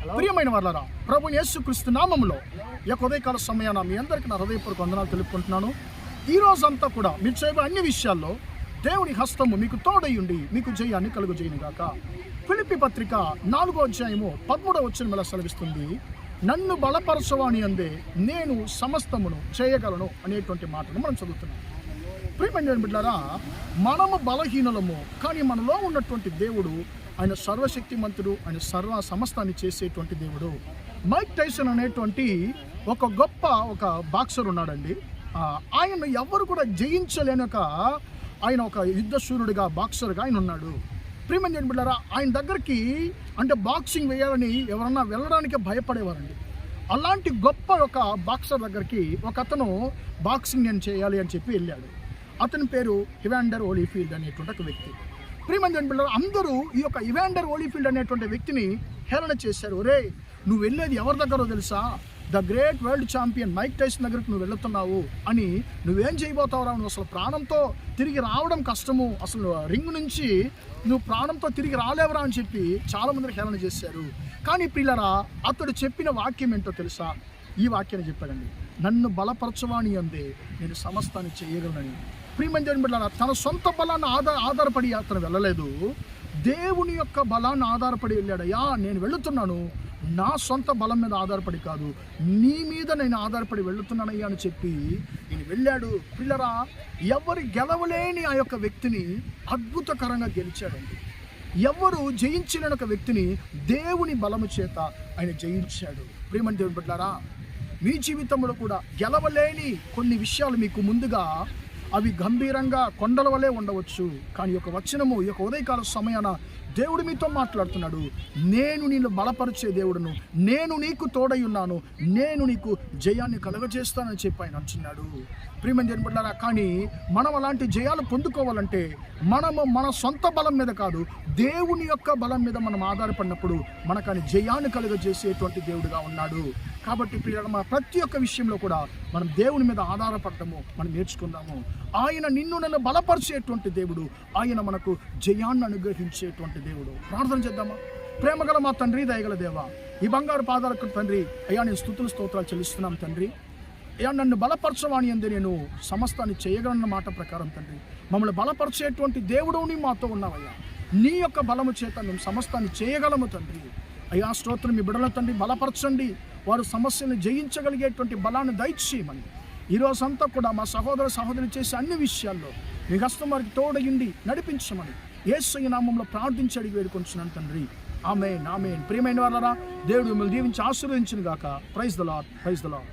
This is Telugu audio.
ప్రియమైన వారలారా, ప్రభు యేసుక్రీస్తు నామములో ఈ ఉదయకాల సమయాన మీ అందరికీ నా హృదయపూర్వక వందనాలు తెలుపుకుంటున్నాను. ఈ రోజంతా కూడా మీరు చేయబోయే అన్ని విషయాల్లో దేవుని హస్తము మీకు తోడయుండి మీకు జయాన్ని కలుగజేయునుగాక. ఫిలిప్పీ పత్రిక 4వ అధ్యాయము 13వ వచనం ఇలా సెలవిస్తుంది, నన్ను బలపరచవాని అందే నేను సమస్తమును చేయగలను అనేటువంటి మాటను మనం చదువుతున్నాం. ప్రియమైన బిడ్డలారా, మనము బలహీనులము, కానీ మనలో ఉన్నటువంటి దేవుడు ఆయన సర్వశక్తిమంతుడు, ఆయన సమస్తాన్ని చేసేటువంటి దేవుడు. మైక్ టైసన్ అనేటువంటి ఒక గొప్ప బాక్సర్ ఉన్నాడండి. ఆయన ఎవరు కూడా జయించలేని ఆయన ఒక యుద్ధశూరుడిగా, బాక్సర్గా ఆయన ఉన్నాడు. ప్రియమైన బిడ్డలారా, ఆయన దగ్గరికి అంటే బాక్సింగ్ వేయాలని ఎవరన్నా వెళ్ళడానికి భయపడేవారండి. అలాంటి గొప్ప ఒక బాక్సర్ దగ్గరికి ఒక అతను బాక్సింగ్ నేను చేయాలి అని చెప్పి వెళ్ళాడు. అతని పేరు ఇవాండర్ హోలీఫీల్డ్ అనేటువంటి ఒక వ్యక్తి. ప్రియమైన బిడ్డలారా, అందరూ ఈ యొక్క ఇవాండర్ హోలీఫీల్డ్ అనేటువంటి వ్యక్తిని హేళన చేశారు. ఒరే, నువ్వు వెళ్ళేది ఎవరి దగ్గరో తెలుసా? The great world champion Mike Tyson దగ్గరికి నువ్వు వెళుతున్నావు అని. నువ్వేం చేయబోతావురా? నువ్వు అసలు ప్రాణంతో తిరిగి రావడం కష్టము, అసలు రింగ్ నుంచి నువ్వు ప్రాణంతో తిరిగి రాలేవరా అని చెప్పి చాలామంది హేళన చేశారు. కానీ ప్రియులారా, అతడు చెప్పిన వాక్యం ఏంటో తెలుసా? ఈ వాక్యాన్ని చెప్పాడండి, నన్ను బలపరచవాని అందే నేను సమస్తాన్ని చేయగలనని. ప్రియమైన బిడ్డలారా, తన సొంత బలాన్ని ఆధారపడి అతను వెళ్ళలేదు, దేవుని యొక్క బలాన్ని ఆధారపడి వెళ్ళాడయ్యా. నేను వెళుతున్నాను నా సొంత బలం మీద ఆధారపడి కాదు, నీ మీద నేను ఆధారపడి వెళుతున్నానయ్యా అని చెప్పి నేను వెళ్ళాడు. పిల్లరా, ఎవరు గెలవలేని ఆ యొక్క వ్యక్తిని అద్భుతకరంగా గెలిచాడండి. ఎవరు జయించలేని ఒక వ్యక్తిని దేవుని బలము చేత ఆయన జయించాడు. ప్రియమైన దేవుని బిడ్డలారా, మీ జీవితంలో కూడా గెలవలేని కొన్ని విషయాలు మీకు ముందుగా అవి గంభీరంగా కొండల వలె ఉండవచ్చు. కానీ ఒక వచనము ఈ యొక్క ఉదయకాల సమయాన దేవుడు మీతో మాట్లాడుతున్నాడు. నేను నిన్ను బలపరిచే దేవుడును, నేను నీకు తోడై ఉన్నాను, నేను నీకు జయాన్ని కలుగజేస్తానని చెప్పి ఆయన అంటున్నాడు. ప్రియమైన దేవుని బిడ్డలారా, కానీ మనం అలాంటి జయాలు పొందుకోవాలంటే మనము మన సొంత బలం మీద కాదు, దేవుని యొక్క బలం మీద మనం ఆధారపడినప్పుడు మనకు ఆయన జయాన్ని కలుగజేసేటువంటి దేవుడుగా ఉన్నాడు. కాబట్టి ప్రియులారా, ప్రతి ఒక్క విషయంలో కూడా మనం దేవుని మీద ఆధారపడటము మనం నేర్చుకుందాము. ఆయన నిన్ను నన్ను బలపరిచేటువంటి దేవుడు, ఆయన మనకు జయాన్ని అనుగ్రహించేటువంటి దేవుడు. ప్రార్థన చేద్దామా? ప్రేమగల మా తండ్రి, దయగల దేవా, ఈ బంగారు పాదాలకు తండ్రి, అయ్యా నేను స్తుతులు స్తోత్రాలు చెల్లిస్తున్నాం తండ్రి. అయ్యా, నన్ను బలపరచవాని అందే నేను సమస్తాన్ని చేయగలన్న మాట ప్రకారం తండ్రి, మమ్మల్ని బలపరిచేటువంటి దేవుడు నీ మాతో ఉన్నావయ్యా. నీ యొక్క బలము చేత మేము సమస్తాన్ని చేయగలము తండ్రి. అయ్యా స్తోత్రం, మీ బిడ్డల తండ్రి బలపరచండి, వారు సమస్యలను జయించగలిగేటువంటి బలాన్ని దయచేయమని. ఈరోజంతా కూడా మా సహోదరులు చేసే అన్ని విషయాల్లో మీ హస్తం వారికి తోడయుండి నడిపించమని యేసయ్య నామములో ప్రార్థించి అడిగి వేడుకొంచున్నాను తండ్రి. ఆమేన్, ఆమేన్. ప్రియమైన వారలారా, దేవుడు మిమ్మల్ని దీవించి ఆశీర్వదించును గాక. Praise the Lord, praise the lord.